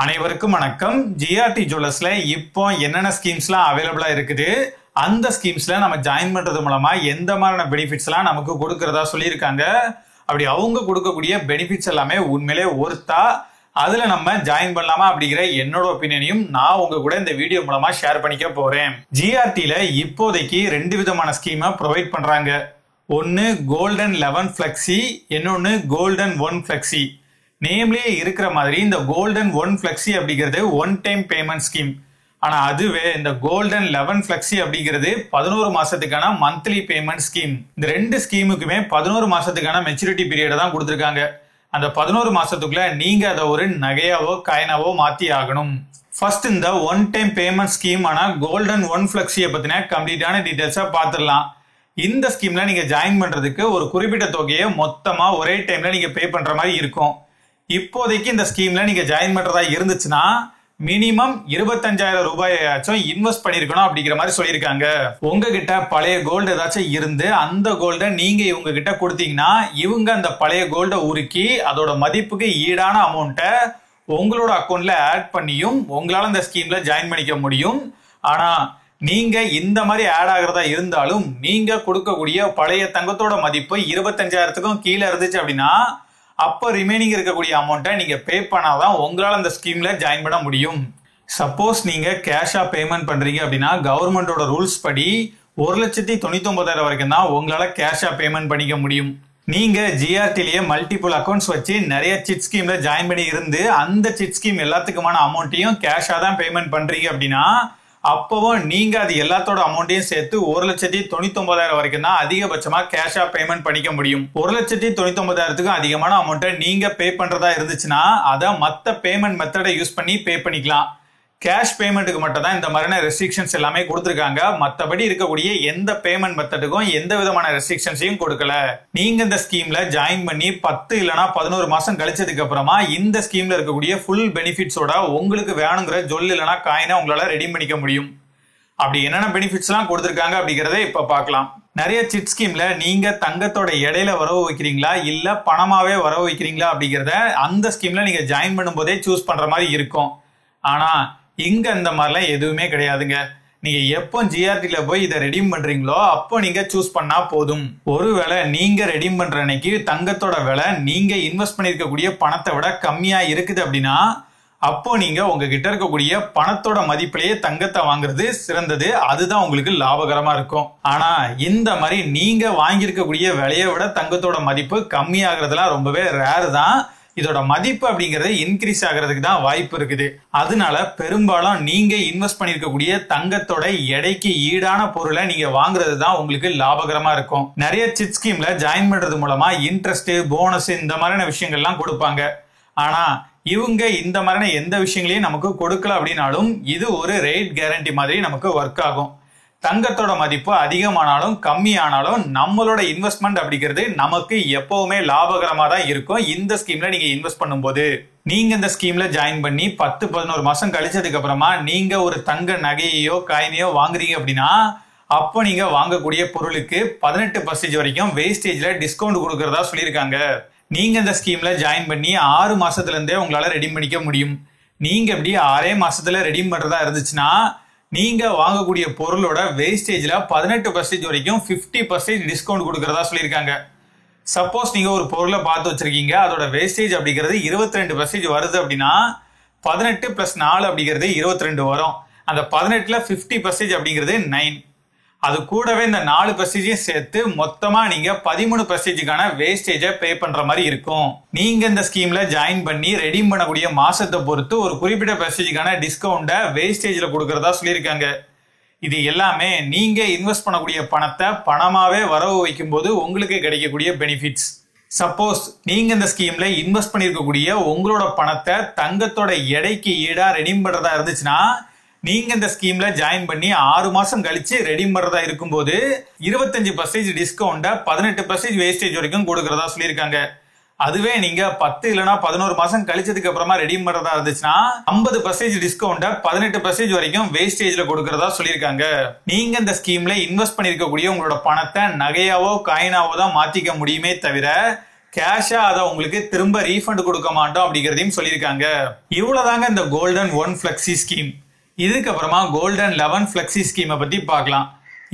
அனைவருக்கும் வணக்கம். ஜிஆர்டி ஜுவல்லர்ஸ்ல இப்போ என்னென்ன ஸ்கீம்ஸ்லாம் அவைலபிளா இருக்குது, அந்த ஸ்கீம்ஸ்ல நம்ம ஜாயின் பண்றது மூலமா எந்த மாதிரியான பெனிஃபிட்ஸ்லாம் நமக்கு கொடுக்கறதா சொல்லியிருக்காங்க. அப்படி அவங்க கொடுக்கக்கூடிய பெனிஃபிட்ஸ் எல்லாமே உண்மையிலே ஒர்த்தா, அதுல நம்ம ஜாயின் பண்ணலாமா அப்படிங்கிற என்னோட ஒப்பீனியனையும் நான் உங்க கூட இந்த வீடியோ மூலமா ஷேர் பண்ணிக்க போறேன். ஜிஆர்டில இப்போதைக்கு 2 விதமான ஸ்கீமை ப்ரொவைட் பண்றாங்க. ஒன்னு கோல்டன் 11 ஃபிளெக்ஸி, இன்னொன்னு கோல்டன் 1 ஃபிளெக்ஸி. நேம்லயே இருக்கிற மாதிரி இந்த கோல்டன் 1 ஃபிளெக்ஸி அப்படிங்கிறது ஒன் டைம் பேமெண்ட் ஸ்கீம். ஆனா அதுவே இந்த கோல்டன் 11 ஃபிளெக்ஸி அப்படிங்கிறது 11 மாசத்துக்கான மந்த்லி பேமெண்ட் ஸ்கீம். இந்த 2 ஸ்கீமுக்குமே 11 மாசத்துக்கான மெச்சூரிட்டி பீரியட் தான் கொடுத்திருக்காங்க. அந்த 11 மாசத்துக்குள்ள நீங்க அதை ஒரு நகையாவோ காயினாவோ மாத்தி ஆகணும். ஃபர்ஸ்ட் இந்த ஒன் டைம் பேமெண்ட் ஸ்கீம் ஆனா கோல்டன் 1 ஃபிளெக்ஸியை பத்தின கம்ப்ளீட்டான டீடைல்ஸா பார்த்துடலாம். இந்த ஸ்கீம்ல நீங்க ஜாயின் பண்றதுக்கு ஒரு குறிப்பிட்ட தொகையை மொத்தமா ஒரே டைம்ல நீங்க பே பண்ற மாதிரி இருக்கும். இப்போதைக்கு இந்த ஸ்கீம்ல நீங்க ஜாயின் பண்றதா இருந்துச்சுன்னா மினிமம் 25,000 ரூபாயாச்சும் இன்வெஸ்ட் பண்ணிருக்கணும் அப்படிங்கிற மாதிரி சொல்லியிருக்காங்க. உங்ககிட்ட பழைய கோல்டு ஏதாச்சும் இருந்து அந்த கோல்டை நீங்க இவங்க கிட்ட கொடுத்தீங்கன்னா இவங்க அந்த பழைய கோல்டை உருக்கி அதோட மதிப்புக்கு ஈடான அமௌண்ட்டை உங்களோட அக்கௌண்ட்ல ஆட் பண்ணியும் உங்களால இந்த ஸ்கீம்ல ஜாயின் பண்ணிக்க முடியும். ஆனா நீங்க இந்த மாதிரி ஆட் ஆகிறதா இருந்தாலும் நீங்க கொடுக்கக்கூடிய பழைய தங்கத்தோட மதிப்பு 25,000க்கும் கீழே இருந்துச்சு அப்படின்னா அப்ப ரிமைனிங் இருக்கக்கூடிய அமௌண்ட்டை நீங்க பே பண்ணாதான் உங்களால அந்த ஸ்கீம்ல ஜாயின் பண்ண முடியும். சப்போஸ் நீங்க கேஷா பேமெண்ட் பண்றீங்க அப்படின்னா கவர்மெண்டோட ரூல்ஸ் படி 1,99,000 வரைக்கும் தான் உங்களால கேஷா பேமெண்ட் பண்ணிக்க முடியும். நீங்க ஜிஆர்டிலேயே மல்டிபிள் அக்கௌண்ட்ஸ் வச்சு நிறைய சிட் ஸ்கீம்ல ஜாயின் பண்ணி இருந்து அந்த சிட் ஸ்கீம் எல்லாத்துக்குமான அமௌண்ட்டையும் கேஷா தான் பேமெண்ட் பண்றீங்க அப்படின்னா அப்பவும் நீங்க அது எல்லாத்தோட அமௌண்ட்டையும் சேர்த்து 1,99,000 வரைக்கும் தான் அதிகபட்சமா கேஷா பேமெண்ட் பண்ணிக்க முடியும். 1,99,000க்கும் அதிகமான அமௌண்ட்டை நீங்க பே பண்றதா இருந்துச்சுன்னா அதை மத்த பேமெண்ட் மெத்தடை யூஸ் பண்ணி பே பண்ணிக்கலாம். கேஷ் பேமெண்ட்டுக்கு மட்டும் தான் இந்த மாதிரியான ரெஸ்ட்ரிக்ஷன்ஸ் எல்லாமே கொடுத்துருக்காங்க. மற்றபடி இருக்கக்கூடிய எந்த பேமெண்ட் மெத்தடுக்கும் எந்த விதமான ரெஸ்ட்ரிக்ஷன்ஸையும் கொடுக்கல. நீங்க இந்த ஸ்கீம்ல ஜாயின் பண்ணி 10 இல்லைன்னா 11 மாசம் கழிச்சதுக்கு அப்புறமா இந்த ஸ்கீம்ல இருக்கக்கூடிய ஃபுல் பெனிஃபிட்ஸோட உங்களுக்கு வேணுங்கிற ஜொல் இல்லைன்னா காயினை உங்களால ரெடி பண்ணிக்க முடியும். அப்படி என்னென்ன பெனிஃபிட்ஸ் எல்லாம் கொடுத்துருக்காங்க அப்படிங்கறத இப்ப பார்க்கலாம். நிறைய சிட் ஸ்கீம்ல நீங்க தங்கத்தோட இடையில வரவு வைக்கிறீங்களா இல்ல பணமாவே வரவு வைக்கிறீங்களா அப்படிங்கறத அந்த ஸ்கீம்ல நீங்க ஜாயின் பண்ணும் போதே சூஸ் பண்ற மாதிரி இருக்கும். ஆனா இங்க இந்த மாதிரிலாம் எதுவுமே கிடையாதுங்க. நீங்க எப்போ ஜிஆர்டில போய் இதை ரெடீம் பண்றீங்களோ அப்போ நீங்க சூஸ் பண்ணா போதும். ஒருவேளை நீங்க ரெடீம் பண்ற அன்னைக்கு தங்கத்தோட விலை நீங்க இன்வெஸ்ட் பண்ணிருக்கக்கூடிய பணத்தை விட கம்மியா இருக்குது அப்படின்னா அப்போ நீங்க உங்ககிட்ட இருக்கக்கூடிய பணத்தோட மதிப்பிலேயே தங்கத்தை வாங்குறது சிறந்தது. அதுதான் உங்களுக்கு லாபகரமா இருக்கும். ஆனா இந்த மாதிரி நீங்க வாங்கியிருக்கக்கூடிய விலையை விட தங்கத்தோட மதிப்பு கம்மியாகிறதுலாம் ரொம்பவே ரேர் தான். இதோட மதிப்பு அப்படிங்கிறது இன்க்ரீஸ் ஆகிறதுக்கு தான் வாய்ப்பு இருக்குது. அதனால பெரும்பாலும் நீங்க இன்வெஸ்ட் பண்ணிருக்கக்கூடிய தங்கத்தோட எடைக்கு ஈடான பொருளை நீங்க வாங்குறது தான் உங்களுக்கு லாபகரமா இருக்கும். நிறைய சிட் ஸ்கீம்ல ஜாயின் பண்றது மூலமா இன்ட்ரெஸ்ட், போனஸ் இந்த மாதிரியான விஷயங்கள்லாம் கொடுப்பாங்க. ஆனா இவங்க இந்த மாதிரியான எந்த விஷயங்களையும் நமக்கு கொடுக்கல அப்படின்னாலும் இது ஒரு ரேட் கேரண்டி மாதிரி நமக்கு ஒர்க் ஆகும். தங்கத்தோட மதிப்பு அதிகமானாலும் கம்மியானாலும் நம்மளோட இன்வெஸ்ட்மெண்ட் அப்படிங்கிறது நமக்கு எப்பவுமே லாபகரமா தான் இருக்கும். இந்த ஸ்கீம்ல நீங்க இன்வெஸ்ட் பண்ணும்போது நீங்க இந்த ஸ்கீம்ல ஜாயின் பண்ணி 10-11 மாசம் கழிச்சதுக்கு அப்புறமா நீங்க ஒரு தங்க நகையோ காயினையோ வாங்குறீங்க அப்படின்னா அப்போ நீங்க வாங்கக்கூடிய பொருளுக்கு 18% வரைக்கும் வேஸ்டேஜ்ல டிஸ்கவுண்ட் கொடுக்கறதா சொல்லியிருக்காங்க. நீங்க இந்த ஸ்கீம்ல ஜாயின் பண்ணி 6 மாசத்துல இருந்தே உங்களால ரெடீம் பண்ணிக்க முடியும். நீங்க எப்படி 6 மாசத்துல ரெடீம் பண்றதா இருந்துச்சுன்னா நீங்க வாங்கக்கூடிய பொருளோட வேஸ்டேஜ்ல 18% வரைக்கும் 50% டிஸ்கவுண்ட் கொடுக்கறதா சொல்லியிருக்காங்க. சப்போஸ் நீங்க ஒரு பொருளை பார்த்து வச்சிருக்கீங்க, அதோட வேஸ்டேஜ் அப்படிங்கிறது 22% வருது அப்படின்னா 18 + 4 அப்படிங்கிறது 22 வரும். அந்த 18ல 50% அப்படிங்கிறது 9. அது கூடவே இந்த 4% சேர்த்து மொத்தமா நீங்க 13%க்கான வேஸ்டேஜை பே பண்ற மாதிரி இருக்கும். நீங்க இந்த ஸ்கீம்ல ஜாயின் பண்ணி ரெடீம் பண்ணக்கூடிய மாசத்தை பொறுத்து ஒரு குறிப்பிட்ட பெர்சன்டேஜ்க்கான டிஸ்கவுண்ட்டை வேஸ்டேஜ்ல கொடுக்கறதா சொல்லியிருக்காங்க. இது எல்லாமே நீங்க இன்வெஸ்ட் பண்ணக்கூடிய பணத்தை பணமாவே வரவு வைக்கும் போது உங்களுக்கு கிடைக்கக்கூடிய பெனிஃபிட்ஸ். சப்போஸ் நீங்க இந்த ஸ்கீம்ல இன்வெஸ்ட் பண்ணிருக்கக்கூடிய உங்களோட பணத்தை தங்கத்தோட எடைக்கு ஈடா ரெடீம் பண்றதா இருந்துச்சுன்னா நீங்க இந்த ஸ்கீம்ல ஜாயின் பண்ணி 6 மாசம் கழிச்சு ரெடீம் பண்றதா இருக்கும்போது 25% டிஸ்கவுண்ட 18% வேஸ்டேஜ் வரைக்கும் கொடுக்கறதா சொல்லியிருக்காங்க. அதுவே நீங்க 10 இல்லைன்னா 11 மாசம் கழிச்சதுக்கு அப்புறமா ரெடீம் பண்றதா இருந்துச்சுன்னா 50% டிஸ்கவுண்ட 18% வரைக்கும் வேஸ்டேஜ்ல கொடுக்கறதா சொல்லியிருக்காங்க. நீங்க இந்த ஸ்கீம்ல இன்வெஸ்ட் பண்ணிருக்கக்கூடிய உங்களோட பணத்தை நகையாவோ காயினாவோ தான் மாத்திக்க முடியுமே தவிர கேஷா அதை உங்களுக்கு திரும்ப ரீஃபண்ட் கொடுக்க மாட்டோம் அப்படிங்கிறதையும் சொல்லியிருக்காங்க. இவ்வளவுதாங்க இந்த கோல்டன் 1 ஃபிளெக்ஸி ஸ்கீம். இதுக்கப்புறமா கோல்டன் 11 ஃபிளெக்ஸி ஸ்கீமை பத்தி பார்க்கலாம்.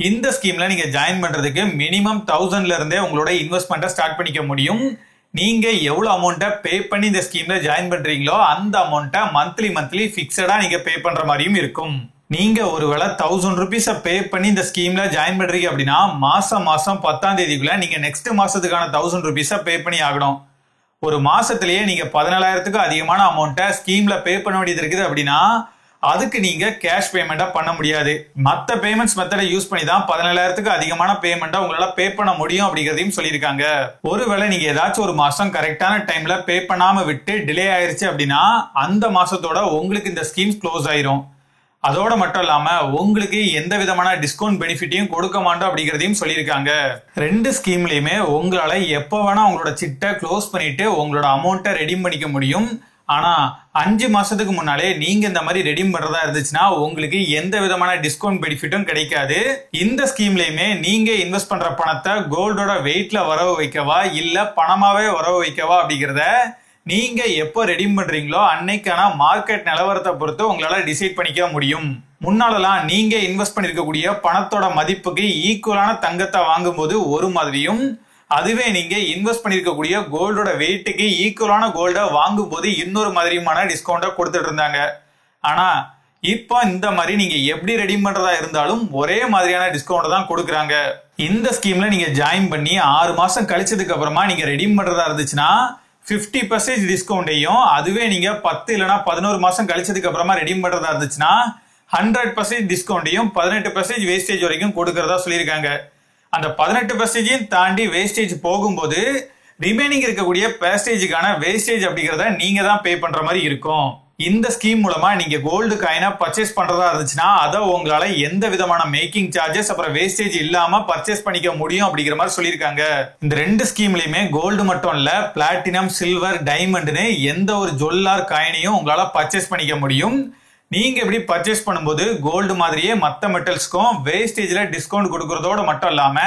இந்த ஸ்கீம்ல நீங்க ஜாயின் பண்றதுக்கு மினிமம் 1000ல இருந்தே உங்களோட இன்வெஸ்ட்மெண்ட்டை ஸ்டார்ட் பண்ணிக்க முடியும். நீங்க எவ்வளவு அமௌண்ட்டை பே பண்ணி இந்த ஸ்கீம்ல ஜாயின் பண்றீங்களோ அந்த அமௌண்ட்டை மந்த்லி ஃபிக்ஸடா நீங்க பே பண்ற மாதிரியும் இருக்கும். நீங்க ஒருவேளை 1000 ருபீஸை பே பண்ணி இந்த ஸ்கீம்ல ஜாயின் பண்றீங்க அப்படின்னா மாசம் 10ஆம் தேதிக்குள்ள நீங்க நெக்ஸ்ட் மாசத்துக்கான 1000 ருபீஸை பே பண்ணி ஆகணும். ஒரு மாசத்திலேயே நீங்க 17,000க்கு அதிகமான அமௌண்ட்டை ஸ்கீம்ல பே பண்ண வேண்டியது இருக்குது அப்படின்னா அதுக்கு நீங்க கேஷ் பேமெண்டா பண்ண முடியாது. மத்த பேமெண்ட்ஸ் மெத்தடை யூஸ் பண்ணி தான் 17,000க்கு அதிகமான பேமெண்டா உங்களால பே பண்ண முடியும் அப்படிங்கறதையும் சொல்லியிருக்காங்க. ஒருவேளை நீங்க ஏதாச்சும் ஒரு மாசம் கரெக்டான டைம்ல பே பண்ணாம விட்டு டிலே ஆயிருச்சு அப்படின்னா அந்த மாசத்தோட உங்களுக்கு இந்த ஸ்கீம் க்ளோஸ் ஆயிரும். அதோட மட்டும் இல்லாம உங்களுக்கு எந்த விதமான டிஸ்கவுண்ட் பெனிஃபிட்டையும் கொடுக்க மாட்டோம் அப்படிங்கறதையும் சொல்லியிருக்காங்க. 2 ஸ்கீம்லயுமே உங்களால எப்ப வேணா உங்களோட சிட்டை க்ளோஸ் பண்ணிட்டு உங்களோட அமௌண்ட்டை ரெடீம் பண்ணிக்க முடியும். ஆனா 5 மாசத்துக்கு முன்னாலே நீங்க இந்த மாதிரி ரெடீம் பண்றதா இருந்துச்சுன்னா உங்களுக்கு எந்த விதமான டிஸ்கவுண்ட் பெனிஃபிட்டும் கிடைக்காது. இந்த ஸ்கீம்லயுமே நீங்க இன்வெஸ்ட் பண்ற பணத்தை கோல்டோட வெயிட்ல வரவு வைக்கவா இல்ல பணமாவே வரவு வைக்கவா அப்படிங்கறத நீங்க எப்போ ரெடீம் பண்றீங்களோ அன்னைக்கான மார்க்கெட் நிலவரத்தை பொறுத்து உங்களால டிசைட் பண்ணிக்க முடியும். முன்னாலலாம் நீங்க இன்வெஸ்ட் பண்ணிருக்கக்கூடிய பணத்தோட மதிப்புக்கு ஈக்குவலான தங்கத்தை வாங்கும் போது ஒரு மாதிரியும், அதுவே நீங்க இன்வெஸ்ட் பண்ணிருக்கக்கூடிய கோல்டோட வெயிட்டுக்கு ஈக்குவலான கோல்டை வாங்கும் போது இன்னொரு மாதிரியுமான டிஸ்கவுண்ட்டை கொடுத்துட்டு இருந்தாங்க. ஆனா இப்போ இந்த மாதிரி நீங்க எப்படி ரெடீம் பண்றதா இருந்தாலும் ஒரே மாதிரியான டிஸ்கவுண்ட் தான் கொடுக்குறாங்க. இந்த ஸ்கீம்ல நீங்க ஜாயின் பண்ணி 6 மாசம் கழிச்சதுக்கு அப்புறமா நீங்க ரெடீம் பண்றதா இருந்துச்சுன்னா 50% டிஸ்கவுண்ட்டையும், அதுவே நீங்க 10 இல்லனா 11 மாசம் கழிச்சதுக்கு அப்புறமா ரெடீம் பண்றதா இருந்துச்சுன்னா 100% டிஸ்கவுண்ட்டையும் 18% வேஸ்டேஜ் வரைக்கும் கொடுக்கறதா சொல்லியிருக்காங்க. அந்த 18% தாண்டி வேஸ்டேஜ் போகும்போது ரிமைனிங் இருக்கக்கூடிய பேஸ்டேஜுக்கான வேஸ்டேஜ் அப்படிங்கறத நீங்க தான் பே பண்ற மாதிரி இருக்கும். இந்த ஸ்கீம் மூலமா நீங்க கோல்டு காயினை பர்ச்சேஸ் பண்றதா இருந்துச்சுன்னா அதை உங்களால எந்த விதமான மேக்கிங் சார்ஜஸ் அப்புறம் வேஸ்டேஜ் இல்லாம பர்ச்சேஸ் பண்ணிக்க முடியும் அப்படிங்கிற மாதிரி சொல்லியிருக்காங்க. இந்த 2 ஸ்கீம்லயுமே கோல்டு மட்டும் இல்ல, பிளாட்டினம், சில்வர், டைமண்ட்னு எந்த ஒரு ஜுவல்லார் காயினையும் உங்களால பர்ச்சேஸ் பண்ணிக்க முடியும். நீங்க எப்படி பர்ச்சேஸ் பண்ணும்போது கோல்டு மாதிரியே மத்த மெட்டல்ஸ்க்கும் வேஸ்டேஜ்ல டிஸ்கவுண்ட் கொடுக்கறதோட மட்டும் இல்லாம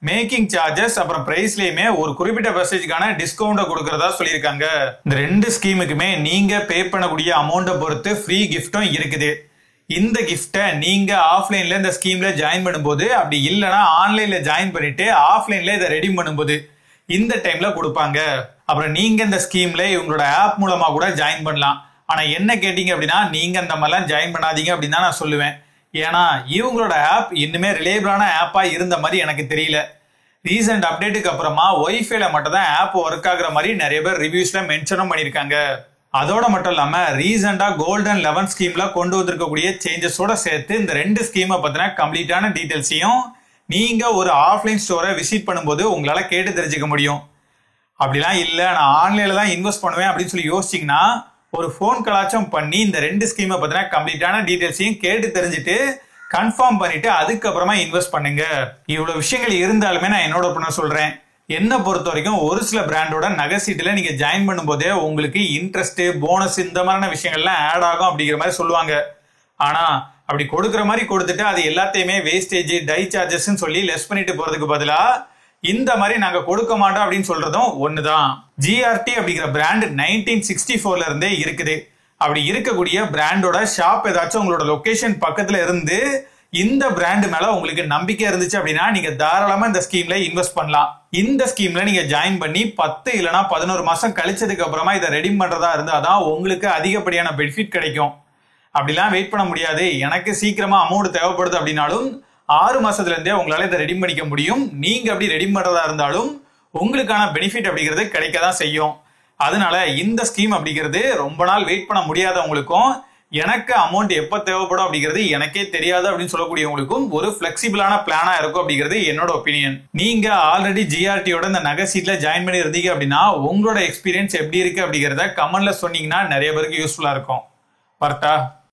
மேக்கிங் சார்ஜஸ் அப்புறம் பிரைஸ்லயுமே ஒரு குறிப்பிட்ட பர்சன்டேஜ்க்கான டிஸ்கவுண்ட் கொடுக்கறதா சொல்லியிருக்காங்க. இந்த 2 ஸ்கீமுக்குமே நீங்க பே பண்ணக்கூடிய அமௌண்ட்டை பொறுத்து ஃப்ரீ கிஃப்டும் இருக்குது. இந்த கிஃப்ட்டை நீங்க ஆஃப்லைன்ல இந்த ஸ்கீம்ல ஜாயின் பண்ணும்போது, அப்படி இல்லைன்னா ஆன்லைன்ல ஜாயின் பண்ணிட்டு ஆஃப்லைன்ல இதை ரெடீம் பண்ணும்போது இந்த டைம்ல கொடுப்பாங்க. அப்புறம் நீங்க இந்த ஸ்கீம்ல இவங்களோட ஆப் மூலமா கூட ஜாயின் பண்ணலாம். ஆனா என்ன கேட்டீங்க அப்படின்னா நீங்க அந்த மாதிரிலாம் ஜாயின் பண்ணாதீங்க அப்படின்னு தான் நான் சொல்லுவேன். ஏன்னா இவங்களோட ஆப் இன்னுமே ரிலேபிளான ஆப்பா இருந்த மாதிரி எனக்கு தெரியல. ரீசெண்ட் அப்டேட்டுக்கு அப்புறமா ஒய்ஃபைல மட்டும் தான் ஆப் ஒர்க் ஆகுற மாதிரி நிறைய பேர் ரிவ்யூஸ்ல மென்ஷனும் பண்ணியிருக்காங்க. அதோட மட்டும் இல்லாம ரீசெண்டா கோல்டன் 11 ஸ்கீம்ல கொண்டு வந்திருக்கக்கூடிய சேஞ்சஸோட சேர்த்து இந்த 2 ஸ்கீமை பத்தின கம்ப்ளீட்டான டீடைல்ஸையும் நீங்க ஒரு ஆஃப்லைன் ஸ்டோரை விசிட் பண்ணும்போது உங்களால கேட்டு தெரிஞ்சுக்க முடியும். அப்படிலாம் இல்ல நான் ஆன்லைன்ல தான் இன்வெஸ்ட் பண்ணுவேன் அப்படின்னு சொல்லி யோசிச்சீங்கன்னா ஒரு போன் கலாச்சும் பண்ணி இந்த 2 ஸ்கீமை பத்தின கம்ப்ளீட்டான டீடைல்ஸையும் கேட்டு தெரிஞ்சுட்டு கன்ஃபார்ம் பண்ணிட்டு அதுக்கப்புறமா இன்வெஸ்ட் பண்ணுங்க. இவ்வளவு விஷயங்கள் இருந்தாலுமே நான் என்னோட பண்ண சொல்றேன், என்ன பொறுத்த வரைக்கும் ஒரு சில பிராண்டோட நகை சீட்டுல நீங்க ஜாயின் பண்ணும்போதே உங்களுக்கு இன்ட்ரெஸ்ட், போனஸ் இந்த மாதிரியான விஷயங்கள்லாம் ஆட் ஆகும் அப்படிங்கிற மாதிரி சொல்லுவாங்க. ஆனா அப்படி கொடுக்குற மாதிரி கொடுத்துட்டு அது எல்லாத்தையுமே வேஸ்டேஜ், டை சார்ஜஸ் சொல்லி லெஸ் பண்ணிட்டு போறதுக்கு பதிலா இந்த மாதிரி நாங்க கொடுக்க மாட்டோம் அப்படின்னு சொல்றதும் ஒண்ணுதான். GRT அப்படிங்கிற பிராண்ட் 1964ல இருந்தே இருக்குது. அப்படி இருக்கக்கூடிய பிராண்டோட ஷாப் ஏதாச்சும் உங்களோட லொகேஷன் பக்கத்துல இருந்து இந்த பிராண்ட் மேல உங்களுக்கு நம்பிக்கை இருந்துச்சு அப்படின்னா நீங்க தாராளமா இந்த ஸ்கீம்ல இன்வெஸ்ட் பண்ணலாம். இந்த ஸ்கீம்ல நீங்க ஜாயின் பண்ணி 10 இல்லனா 11 மாசம் கழிச்சதுக்கு அப்புறமா இதை ரெடீம் பண்றதா இருந்தா தான் உங்களுக்கு அதிகப்படியான பெனிஃபிட் கிடைக்கும். அப்படிலாம் வெயிட் பண்ண முடியாது, எனக்கு சீக்கிரமா அமௌண்ட் தேவைப்படுது அப்படின்னாலும் 6 மாசத்துல இருந்தே உங்களால இதை ரெடீம் பண்ணிக்க முடியும். நீங்க அப்படி ரெடீம் பண்றதா இருந்தாலும் உங்களுக்கான பெனிஃபிட் அப்படிங்கிறது கிடைக்க தான் செய்யும். அதனால இந்த ஸ்கீம் அப்படிங்கிறது ரொம்ப நாள் வெயிட் பண்ண முடியாதவங்களுக்கும், எனக்கு அமௌண்ட் எப்ப தேவைப்படும் அப்படிங்கிறது எனக்கே தெரியாது அப்படின்னு சொல்லக்கூடியவங்களுக்கும் ஒரு பிளெக்சிபிளான பிளானா இருக்கும் அப்படிங்கிறது என்னோட ஒப்பீனியன். நீங்க ஆல்ரெடி GRTயோட இந்த நகை சீட்ல ஜாயின் பண்ணி இருந்தீங்க அப்படின்னா உங்களோட எக்ஸ்பீரியன்ஸ் எப்படி இருக்கு அப்படிங்கிறத கமெண்ட்ல சொன்னீங்கன்னா நிறைய பேருக்கு யூஸ்ஃபுல்லா இருக்கும். பர்ட்டா.